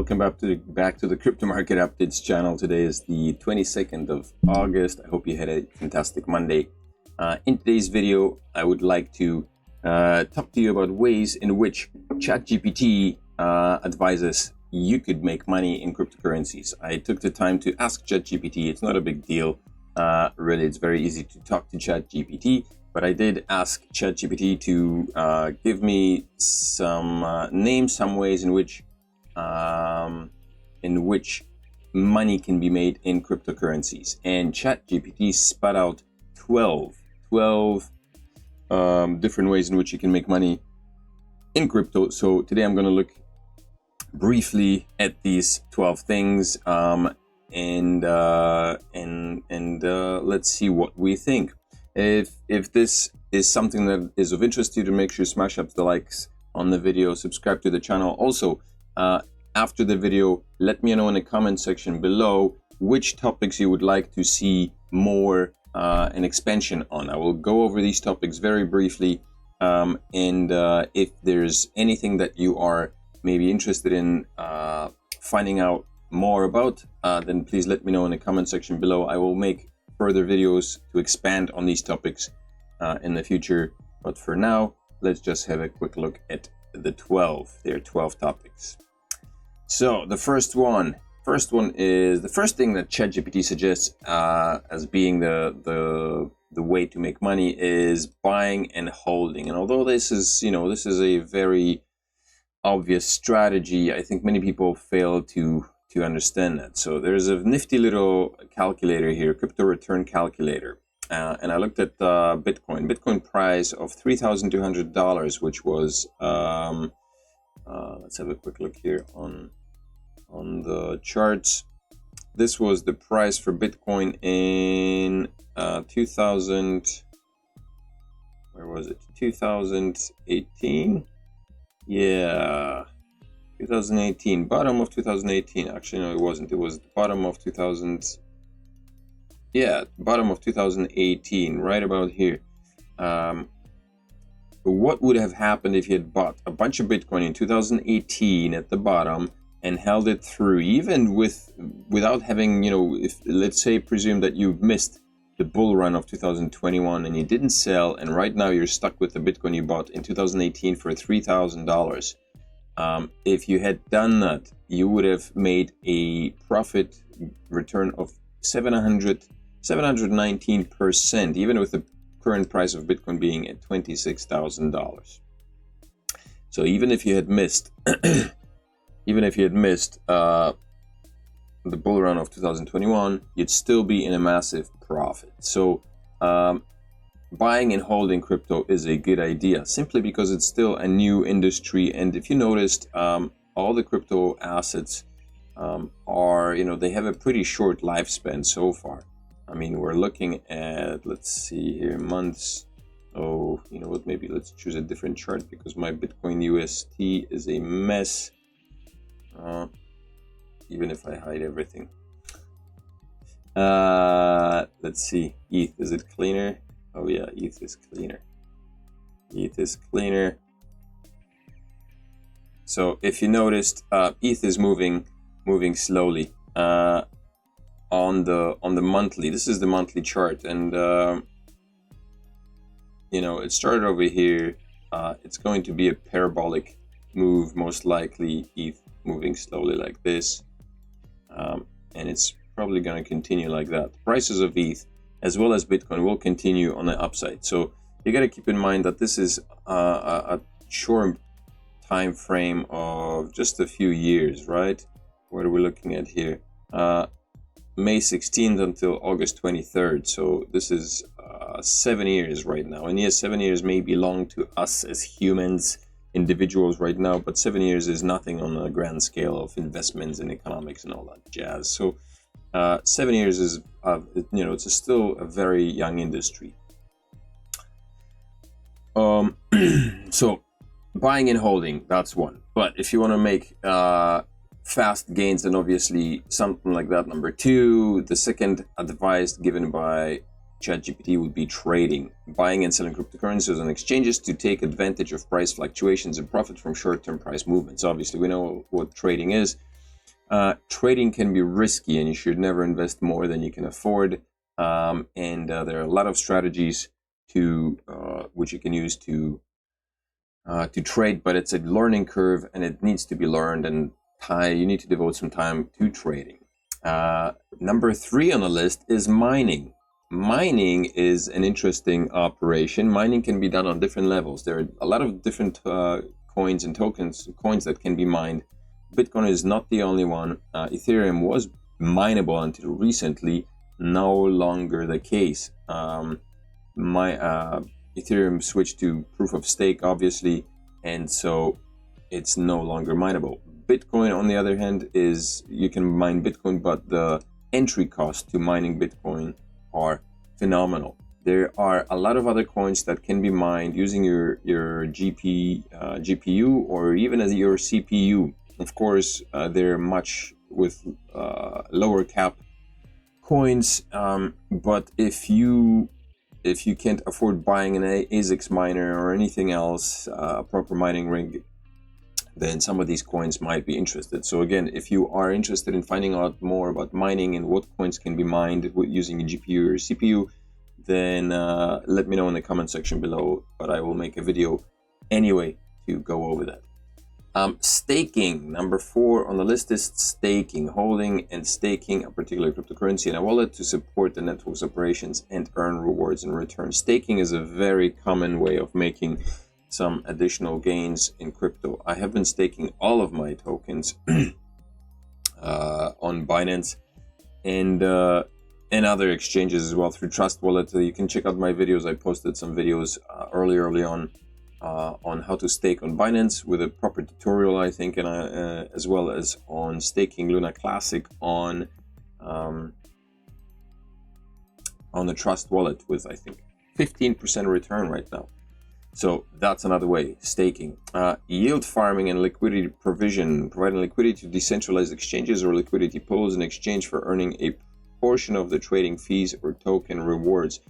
welcome back to the Crypto Market Updates channel. Today is the 22nd of August. I hope you had a fantastic Monday. In today's video, I would like to talk to you about ways in which ChatGPT advises you could make money in cryptocurrencies. I took the time to ask ChatGPT. It's not a big deal. Really, it's very easy to talk to ChatGPT. But I did ask ChatGPT to give me some names, some ways in which money can be made in cryptocurrencies. And ChatGPT spat out 12 different ways in which you can make money in crypto. So today I'm going to look briefly at these 12 things and let's see what we think. If this is something that is of interest to you, to make sure you smash up the likes on the video, subscribe to the channel. Also, after the video, let me know in the comment section below which topics you would like to see more an expansion on. I will go over these topics very briefly, and if there's anything that you are maybe interested in finding out more about, then please let me know in the comment section below. I will make further videos to expand on these topics in the future, but for now, let's just have a quick look at the 12. There are 12 topics. So the first one is the first thing that ChatGPT suggests as being the way to make money is buying and holding. And although this is a very obvious strategy, I think many people fail to understand that. So there's a nifty little calculator here, crypto return calculator, and I looked at Bitcoin price of $3,200, which was let's have a quick look here on the charts. This was the price for Bitcoin in 2018. Yeah, 2018, bottom of 2018. Actually, no, it wasn't. It was the bottom of 2018, right about here. What would have happened if you had bought a bunch of Bitcoin in 2018 at the bottom and held it through, even without having, if let's say presume that you missed the bull run of 2021 and you didn't sell, and right now you're stuck with the Bitcoin you bought in 2018 for $3,000. If you had done that, you would have made a profit return of 719%, even with the current price of Bitcoin being at $26,000. So even if you had missed, the bull run of 2021, you'd still be in a massive profit. So buying and holding crypto is a good idea, simply because it's still a new industry. And if you noticed, all the crypto assets are, they have a pretty short lifespan so far. I mean, we're looking at, let's see here, months. Oh, you know what, maybe let's choose a different chart because my Bitcoin UST is a mess. Even if I hide everything. Let's see, ETH, is it cleaner? Oh yeah, ETH is cleaner. ETH is cleaner. So if you noticed, ETH is moving slowly on the monthly. This is the monthly chart, and it started over here. It's going to be a parabolic move, most likely. ETH moving slowly like this, and it's probably going to continue like that. Prices of ETH as well as Bitcoin will continue on the upside. So you got to keep in mind that this is a short time frame of just a few years, right? What are we looking at here? May 16th until August 23rd. So this is 7 years right now. And yes, 7 years may be long to us as humans, individuals right now, but 7 years is nothing on a grand scale of investments and economics and all that jazz. So 7 years is, it's still a very young industry. So buying and holding, that's one. But if you want to make fast gains, then obviously something like that. Number two, the second advice given by ChatGPT would be trading, buying and selling cryptocurrencies on exchanges to take advantage of price fluctuations and profit from short-term price movements. Obviously, we know what trading is. Trading can be risky, and you should never invest more than you can afford. There are a lot of strategies to which you can use to trade, but it's a learning curve, and it needs to be learned, and you need to devote some time to trading. Number 3 on the list is mining. Mining is an interesting operation. Mining can be done on different levels. There are a lot of different coins and coins that can be mined. Bitcoin is not the only one. Ethereum was mineable until recently, no longer the case. Ethereum switched to proof of stake, obviously, and so it's no longer mineable. Bitcoin, on the other hand, is you can mine Bitcoin, but the entry cost to mining Bitcoin are phenomenal. There are a lot of other coins that can be mined using your GPU or even as your CPU. Of course, they're much with lower cap coins, but if you can't afford buying an ASICs miner or anything else, a proper mining rig, then some of these coins might be interested. So again, if you are interested in finding out more about mining and what coins can be mined using a GPU or CPU, then let me know in the comment section below, but I will make a video anyway to go over that. Staking, number 4 on the list is staking, holding and staking a particular cryptocurrency in a wallet to support the network's operations and earn rewards in return. Staking is a very common way of making some additional gains in crypto. I have been staking all of my tokens on Binance and other exchanges as well through Trust Wallet. You can check out my videos. I posted some videos early on how to stake on Binance with a proper tutorial, I think, and as well as on staking Luna Classic on the Trust Wallet with, I think, 15% return right now. So that's another way, staking. Yield farming and liquidity provision, providing liquidity to decentralized exchanges or liquidity pools in exchange for earning a portion of the trading fees or token rewards.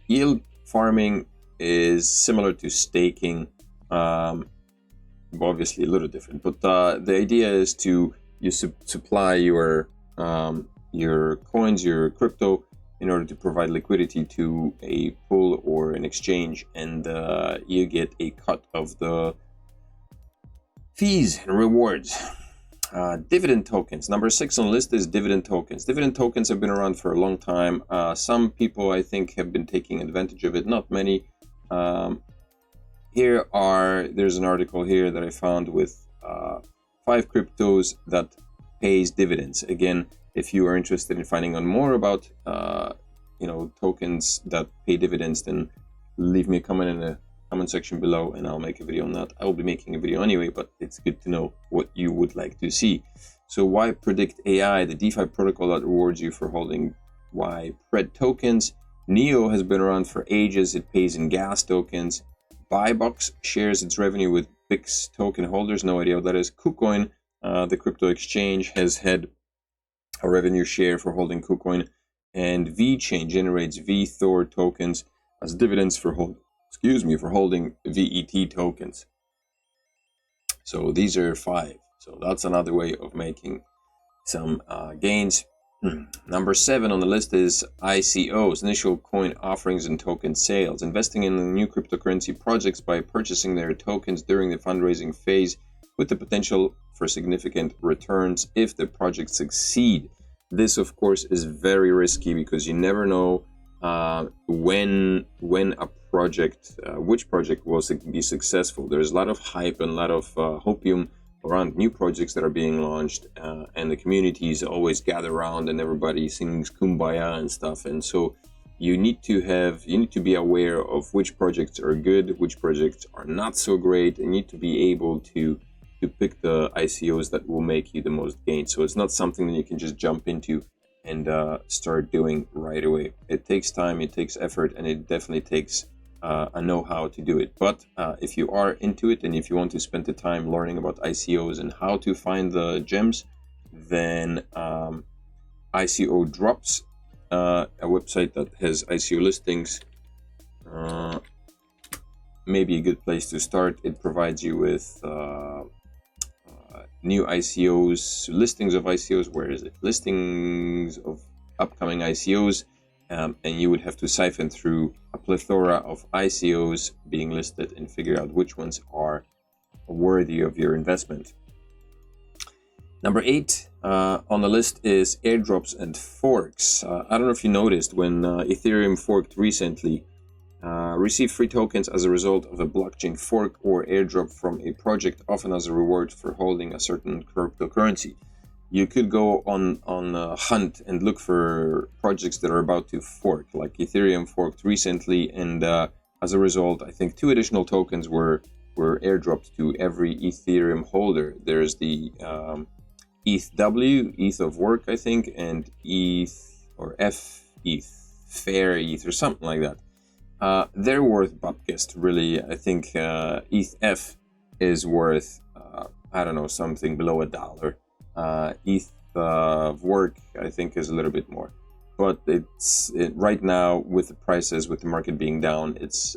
Yield farming is similar to staking, obviously a little different, but the idea is to supply your coins, your crypto, in order to provide liquidity to a pool or an exchange, and you get a cut of the fees and rewards. Dividend tokens. Number 6 on the list is dividend tokens. Dividend tokens have been around for a long time. Some people, I think, have been taking advantage of it, not many. There's an article here that I found with 5 cryptos that pays dividends. Again, if you are interested in finding out more about tokens that pay dividends, then leave me a comment in the comment section below and I'll make a video on that. I will be making a video anyway, but it's good to know what you would like to see. So why Predict AI, the DeFi protocol that rewards you for holding YPRED tokens. Neo has been around for ages. It pays in gas tokens. Buybox shares its revenue with BIX token holders. No idea what that is. KuCoin, the crypto exchange, has had a revenue share for holding KuCoin. And VeChain generates VThor tokens as dividends for holding VET tokens. So these are 5. So that's another way of making some gains. Number 7 on the list is ICOs, initial coin offerings and token sales. Investing in the new cryptocurrency projects by purchasing their tokens during the fundraising phase with the potential for significant returns if the projects succeed. This, of course, is very risky because you never know when a project, which project will be successful. There's a lot of hype and a lot of hopium around new projects that are being launched, and the communities always gather around and everybody sings kumbaya and stuff. And so you need to be aware of which projects are good, which projects are not so great, and you need to be able to pick the ICOs that will make you the most gain. So it's not something that you can just jump into and start doing right away. It takes time, it takes effort, and it definitely takes a know-how to do it. But if you are into it and if you want to spend the time learning about ICOs and how to find the gems, then ICO Drops, a website that has ICO listings, may be a good place to start. It provides you with new ICOs, listings of ICOs. Where is it? Listings of upcoming ICOs. And you would have to siphon through a plethora of ICOs being listed and figure out which ones are worthy of your investment. Number 8 on the list is airdrops and forks. I don't know if you noticed when Ethereum forked recently, receive free tokens as a result of a blockchain fork or airdrop from a project, often as a reward for holding a certain cryptocurrency. You could go on a hunt and look for projects that are about to fork, like Ethereum forked recently, and as a result, I think 2 additional tokens were airdropped to every Ethereum holder. There's the ETHW, ETH of work, I think, and ETH or FETH, fair ETH or something like that. They're worth bupkist, really. I think ETH is worth, I don't know, something below $1. ETH of work, I think, is a little bit more, but right now with the prices, with the market being down, it's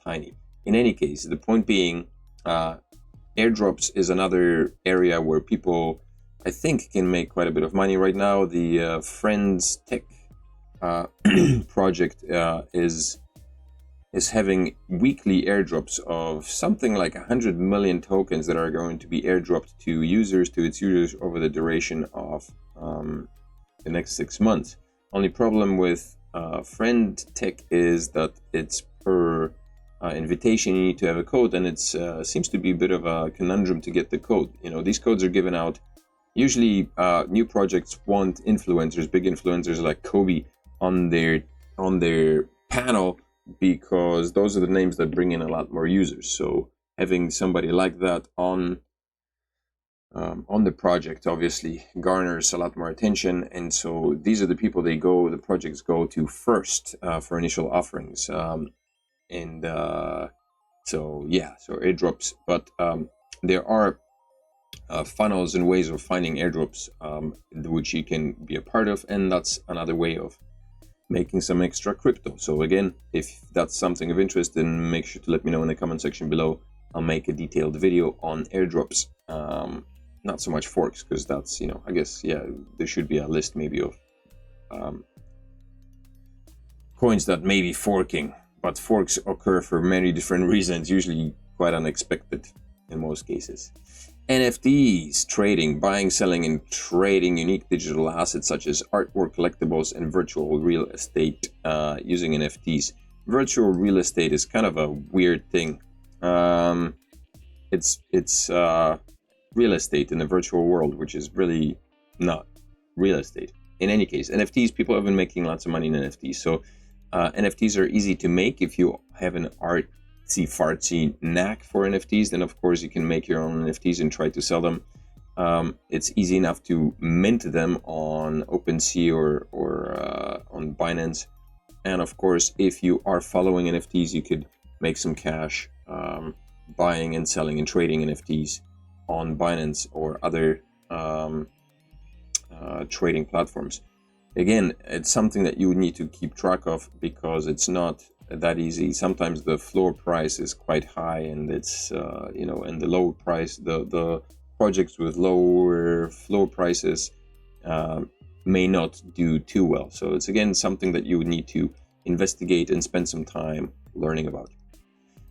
tiny. In any case, the point being, airdrops is another area where people, I think, can make quite a bit of money right now. The Friends Tech project is having weekly airdrops of something like 100 million tokens that are going to be airdropped to its users over the duration of the next 6 months. Only problem with Friend Tech is that it's per invitation. You need to have a code, and it seems to be a bit of a conundrum to get the code. You know, these codes are given out. Usually, new projects want influencers, big influencers like Kobe, on their panel, because those are the names that bring in a lot more users. So having somebody like that on the project obviously garners a lot more attention, and so these are the people the projects go to first for initial offerings. So airdrops, but there are funnels and ways of finding airdrops which you can be a part of, and that's another way of making some extra crypto. So again, if that's something of interest, then make sure to let me know in the comment section below. I'll make a detailed video on airdrops, not so much forks, because that's, you know, I guess, yeah, there should be a list maybe of coins that may be forking, but forks occur for many different reasons, usually quite unexpected in most cases. NFTs, trading, buying, selling, and trading unique digital assets such as artwork, collectibles, and virtual real estate using NFTs. Virtual real estate is kind of a weird thing. It's real estate in the virtual world, which is really not real estate. In any case, NFTs, people have been making lots of money in NFTs. So NFTs are easy to make if you have an artsy-fartsy knack for NFTs. Then of course you can make your own NFTs and try to sell them. It's easy enough to mint them on OpenSea or on Binance. And of course, if you are following NFTs, you could make some cash buying and selling and trading NFTs on Binance or other trading platforms. Again, it's something that you need to keep track of because it's not that easy. Sometimes the floor price is quite high, and it's and the low price, the projects with lower floor prices may not do too well. So it's again something that you would need to investigate and spend some time learning about.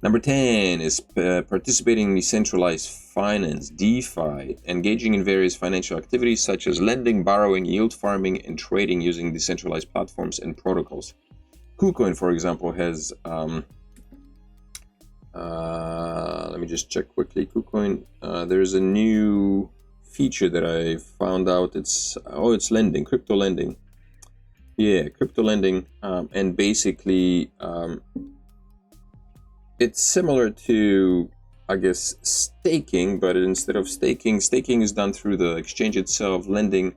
Number 10 is participating in decentralized finance, DeFi, engaging in various financial activities such as lending, borrowing, yield farming, and trading using decentralized platforms and protocols. KuCoin, for example, has, let me just check quickly, KuCoin, there's a new feature that I found out. It's lending, crypto lending. Yeah, crypto lending, and basically, it's similar to, I guess, staking, but instead of staking is done through the exchange itself. Lending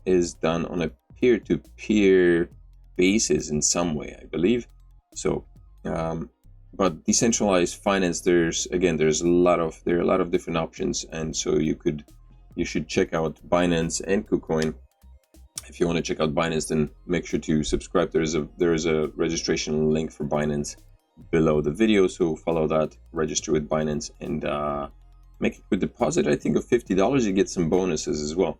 is done on a peer-to-peer basis in some way, I believe. So, but decentralized finance, there are a lot of different options, and so you should check out Binance and KuCoin. If you want to check out Binance, then make sure to subscribe. There is a registration link for Binance below the video, so follow that, register with Binance, and make a quick deposit, I think, of $50. You get some bonuses as well.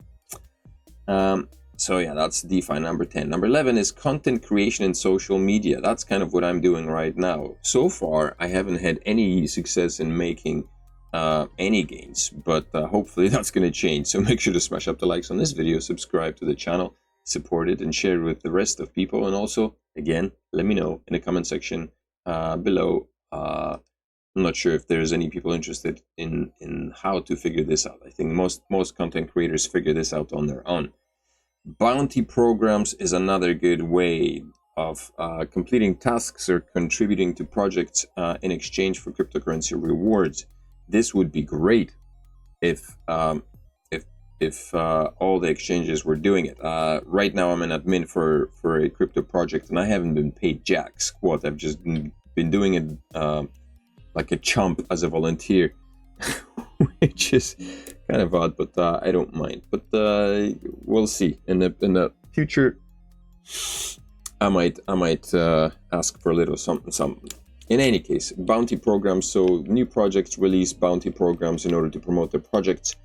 So yeah, that's DeFi number 10. Number 11 is content creation in social media. That's kind of what I'm doing right now. So far, I haven't had any success in making any gains, but hopefully that's going to change. So make sure to smash up the likes on this video, subscribe to the channel, support it, and share it with the rest of people. And also, again, let me know in the comment section below. I'm not sure if there's any people interested in how to figure this out. I think most content creators figure this out on their own. Bounty programs is another good way of completing tasks or contributing to projects in exchange for cryptocurrency rewards. This would be great if all the exchanges were doing it. Right now, I'm an admin for a crypto project, and I haven't been paid jack squat. I've just been doing it like a chump as a volunteer, which is kind of odd, but I don't mind. But we'll see in the future. I might ask for a little something. In any case, bounty programs. So new projects release bounty programs in order to promote their projects.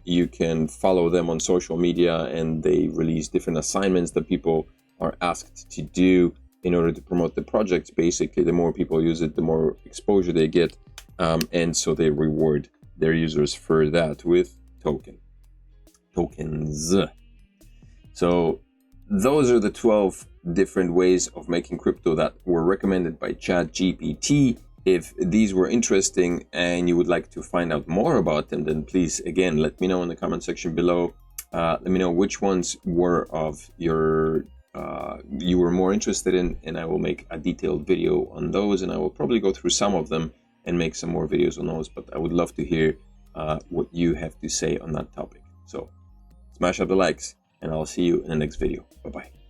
You can follow them on social media, and they release different assignments that people are asked to do in order to promote the projects. Basically, the more people use it, the more exposure they get, and so they reward their users for that with tokens. So those are the 12 different ways of making crypto that were recommended by ChatGPT. If these were interesting and you would like to find out more about them, then please, again, let me know in the comment section below. Let me know which ones were of your you were more interested in, and I will make a detailed video on those, and I will probably go through some of them and make some more videos on those, but I would love to hear what you have to say on that topic. So smash up the likes, and I'll see you in the next video. Bye-bye.